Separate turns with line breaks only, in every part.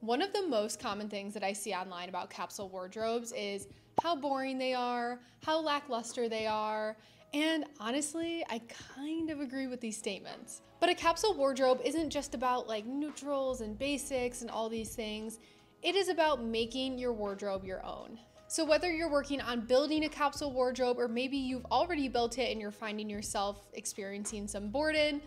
One of the most common things that I see online about capsule wardrobes is how boring they are, how lackluster they are, and honestly, I kind of agree with these statements. But a capsule wardrobe isn't just about like neutrals and basics and all these things. It is about making your wardrobe your own. So whether you're working on building a capsule wardrobe or maybe you've already built it and you're finding yourself experiencing some boredom,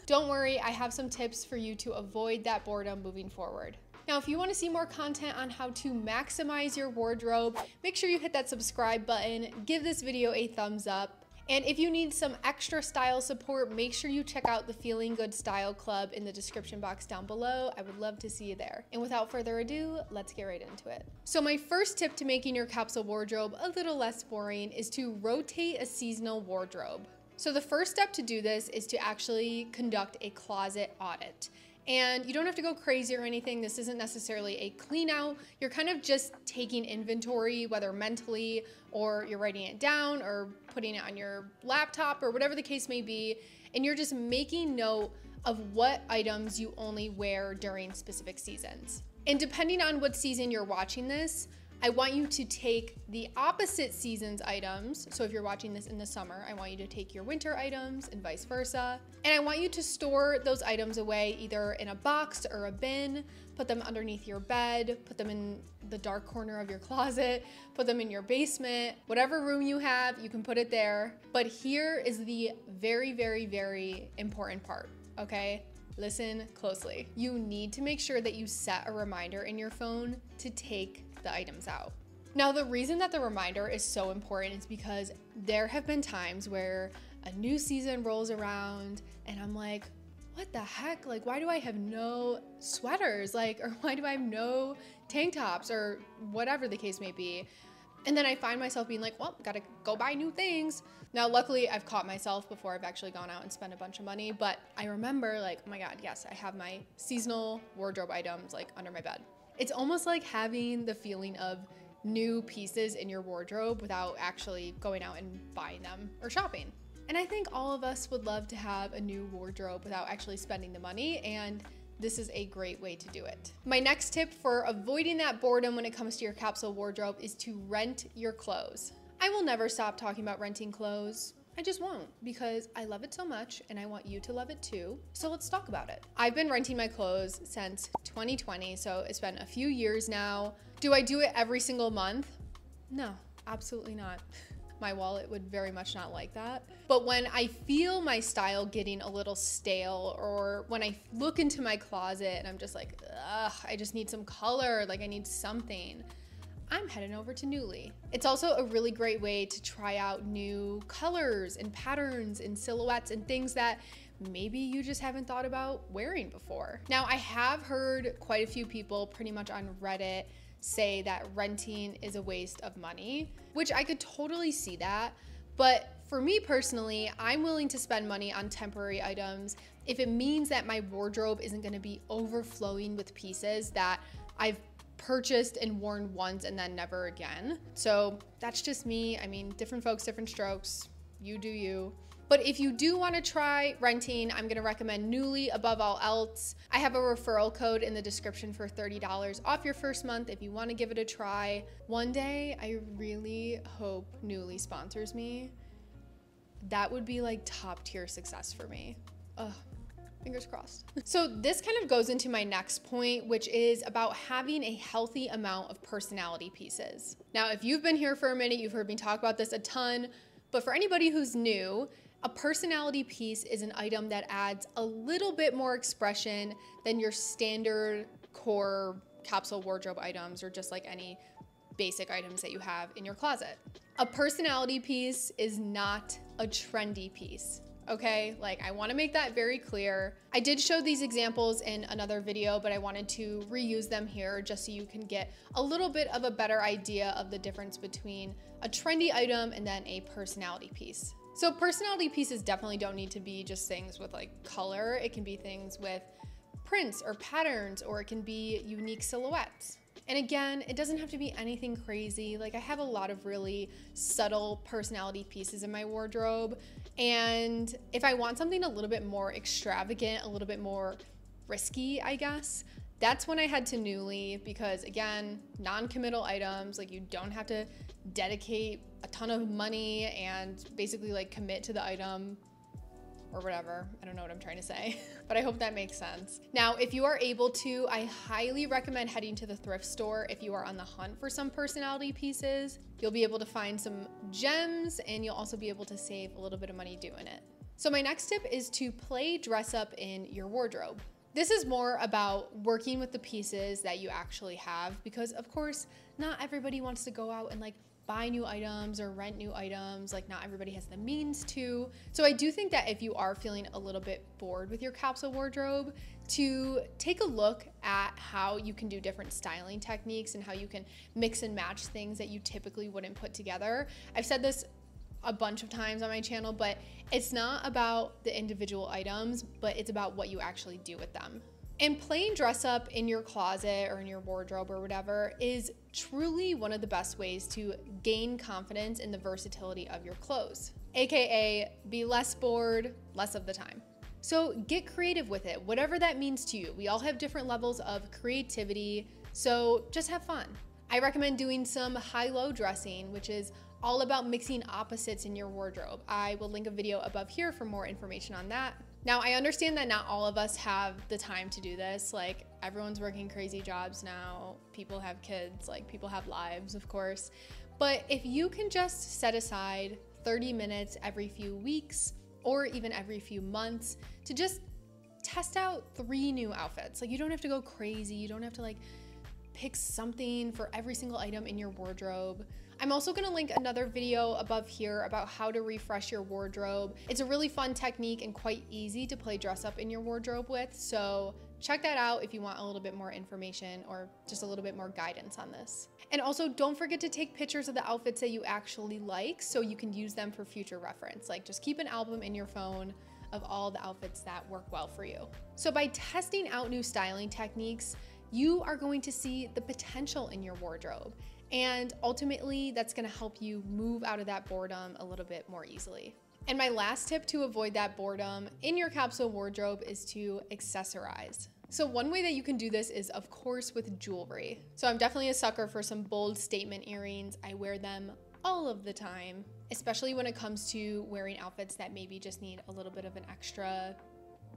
don't worry, I have some tips for you to avoid that boredom moving forward. Now, if you want to see more content on how to maximize your wardrobe, make sure you hit that subscribe button, give this video a thumbs up. And if you need some extra style support, make sure you check out the Feeling Good Style Club in the description box down below. I would love to see you there. And without further ado, let's get right into it. So my first tip to making your capsule wardrobe a little less boring is to rotate a seasonal wardrobe. So the first step to do this is to actually conduct a closet audit. And you don't have to go crazy or anything. This isn't necessarily a clean out. You're kind of just taking inventory, whether mentally or you're writing it down or putting it on your laptop or whatever the case may be. And you're just making note of what items you only wear during specific seasons. And depending on what season you're watching this, I want you to take the opposite season's items. So if you're watching this in the summer, I want you to take your winter items and vice versa. And I want you to store those items away either in a box or a bin, put them underneath your bed, put them in the dark corner of your closet, put them in your basement, whatever room you have, you can put it there. But here is the very, very, very important part, okay? Listen closely. You need to make sure that you set a reminder in your phone to take the items out. Now, the reason that the reminder is so important is because there have been times where a new season rolls around and I'm like, what the heck? Like, why do I have no sweaters? Like, or why do I have no tank tops or whatever the case may be? And then I find myself being like, well, gotta go buy new things. Now, luckily, I've caught myself before I've actually gone out and spent a bunch of money, but I remember like, oh my God, yes, I have my seasonal wardrobe items like under my bed. It's almost like having the feeling of new pieces in your wardrobe without actually going out and buying them or shopping. And I think all of us would love to have a new wardrobe without actually spending the money, and this is a great way to do it. My next tip for avoiding that boredom when it comes to your capsule wardrobe is to rent your clothes. I will never stop talking about renting clothes. I just won't, because I love it so much and I want you to love it too. So let's talk about it. I've been renting my clothes since 2020, so it's been a few years now. Do I do it every single month? No, absolutely not. My wallet would very much not like that. But when I feel my style getting a little stale, or when I look into my closet and I'm just like, ugh, I just need some color, like I need something, I'm heading over to Nuuly. It's also a really great way to try out new colors and patterns and silhouettes and things that maybe you just haven't thought about wearing before. Now, I have heard quite a few people pretty much on Reddit say that renting is a waste of money, which I could totally see that. But for me personally, I'm willing to spend money on temporary items if it means that my wardrobe isn't gonna be overflowing with pieces that I've purchased and worn once and then never again. So that's just me. I mean, different folks, different strokes. You do you. But if you do want to try renting, I'm going to recommend Nuuly above all else. I have a referral code in the description for $30 off your first month if you want to give it a try. One day, I really hope Nuuly sponsors me. That would be like top tier success for me. Ugh. Fingers crossed. So this kind of goes into my next point, which is about having a healthy amount of personality pieces. Now, if you've been here for a minute, you've heard me talk about this a ton, but for anybody who's new, a personality piece is an item that adds a little bit more expression than your standard core capsule wardrobe items or just like any basic items that you have in your closet. A personality piece is not a trendy piece. Okay, like I want to make that very clear. I did show these examples in another video, but I wanted to reuse them here just so you can get a little bit of a better idea of the difference between a trendy item and then a personality piece. So personality pieces definitely don't need to be just things with like color. It can be things with prints or patterns, or it can be unique silhouettes. And again, it doesn't have to be anything crazy. Like I have a lot of really subtle personality pieces in my wardrobe. And if I want something a little bit more extravagant, a little bit more risky, I guess, that's when I head to Nuuly, because again, non-committal items, like you don't have to dedicate a ton of money and basically like commit to the item or whatever. I don't know what I'm trying to say, but I hope that makes sense. Now, if you are able to, I highly recommend heading to the thrift store if you are on the hunt for some personality pieces. You'll be able to find some gems and you'll also be able to save a little bit of money doing it. So my next tip is to play dress up in your wardrobe. This is more about working with the pieces that you actually have, because of course, not everybody wants to go out and like buy new items or rent new items. Like not everybody has the means to. So I do think that if you are feeling a little bit bored with your capsule wardrobe, to take a look at how you can do different styling techniques and how you can mix and match things that you typically wouldn't put together. I've said this a bunch of times on my channel, but it's not about the individual items, but it's about what you actually do with them. And playing dress up in your closet or in your wardrobe or whatever is truly one of the best ways to gain confidence in the versatility of your clothes, AKA be less bored, less of the time. So get creative with it, whatever that means to you. We all have different levels of creativity, so just have fun. I recommend doing some high-low dressing, which is all about mixing opposites in your wardrobe. I will link a video above here for more information on that. Now, I understand that not all of us have the time to do this. Like, everyone's working crazy jobs now. People have kids, like people have lives, of course. But if you can just set aside 30 minutes every few weeks or even every few months to just test out 3 new outfits. Like, you don't have to go crazy. You don't have to like pick something for every single item in your wardrobe. I'm also gonna link another video above here about how to refresh your wardrobe. It's a really fun technique and quite easy to play dress up in your wardrobe with. So check that out if you want a little bit more information or just a little bit more guidance on this. And also don't forget to take pictures of the outfits that you actually like so you can use them for future reference. Like just keep an album in your phone of all the outfits that work well for you. So by testing out new styling techniques, you are going to see the potential in your wardrobe. And ultimately, that's gonna help you move out of that boredom a little bit more easily. And my last tip to avoid that boredom in your capsule wardrobe is to accessorize. So one way that you can do this is, of course, with jewelry. So I'm definitely a sucker for some bold statement earrings. I wear them all of the time, especially when it comes to wearing outfits that maybe just need a little bit of an extra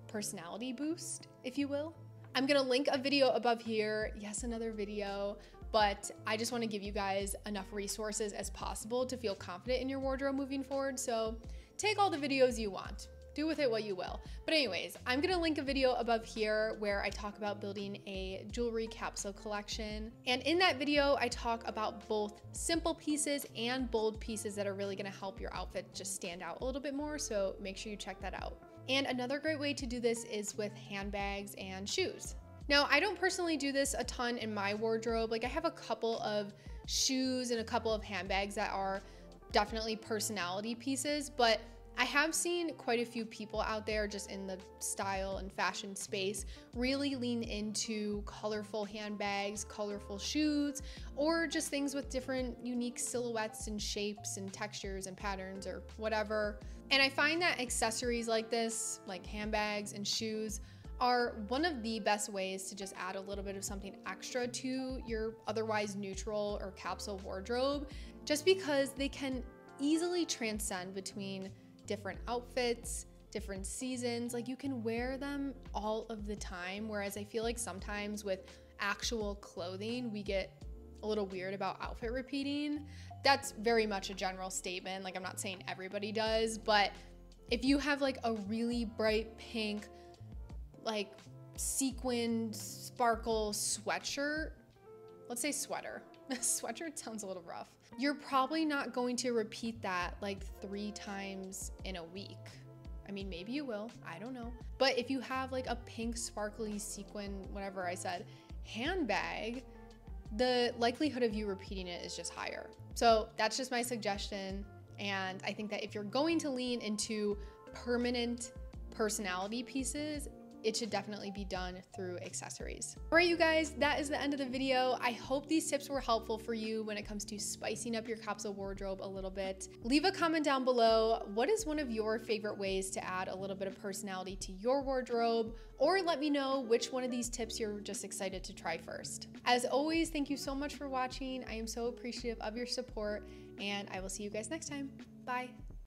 personality boost, if you will. I'm gonna link a video above here. Yes, another video, but I just wanna give you guys enough resources as possible to feel confident in your wardrobe moving forward. So take all the videos you want, do with it what you will. But anyways, I'm gonna link a video above here where I talk about building a jewelry capsule collection. And in that video, I talk about both simple pieces and bold pieces that are really gonna help your outfit just stand out a little bit more. So make sure you check that out. And another great way to do this is with handbags and shoes. Now, I don't personally do this a ton in my wardrobe. Like I have a couple of shoes and a couple of handbags that are definitely personality pieces, but I have seen quite a few people out there just in the style and fashion space really lean into colorful handbags, colorful shoes, or just things with different unique silhouettes and shapes and textures and patterns or whatever. And I find that accessories like this, like handbags and shoes, are one of the best ways to just add a little bit of something extra to your otherwise neutral or capsule wardrobe, just because they can easily transcend between different outfits, different seasons. Like you can wear them all of the time, whereas I feel like sometimes with actual clothing, we get a little weird about outfit repeating. That's very much a general statement. Like I'm not saying everybody does, but if you have like a really bright pink, like sequined sparkle sweatshirt, let's say sweater. Sweatshirt sounds a little rough. You're probably not going to repeat that like 3 times in a week. I mean, maybe you will, I don't know. But if you have like a pink sparkly sequin, whatever I said, handbag, the likelihood of you repeating it is just higher. So that's just my suggestion. And I think that if you're going to lean into permanent personality pieces, it should definitely be done through accessories. All right, you guys, that is the end of the video. I hope these tips were helpful for you when it comes to spicing up your capsule wardrobe a little bit. Leave a comment down below. What is one of your favorite ways to add a little bit of personality to your wardrobe? Or let me know which one of these tips you're just excited to try first. As always, thank you so much for watching. I am so appreciative of your support, and I will see you guys next time. Bye.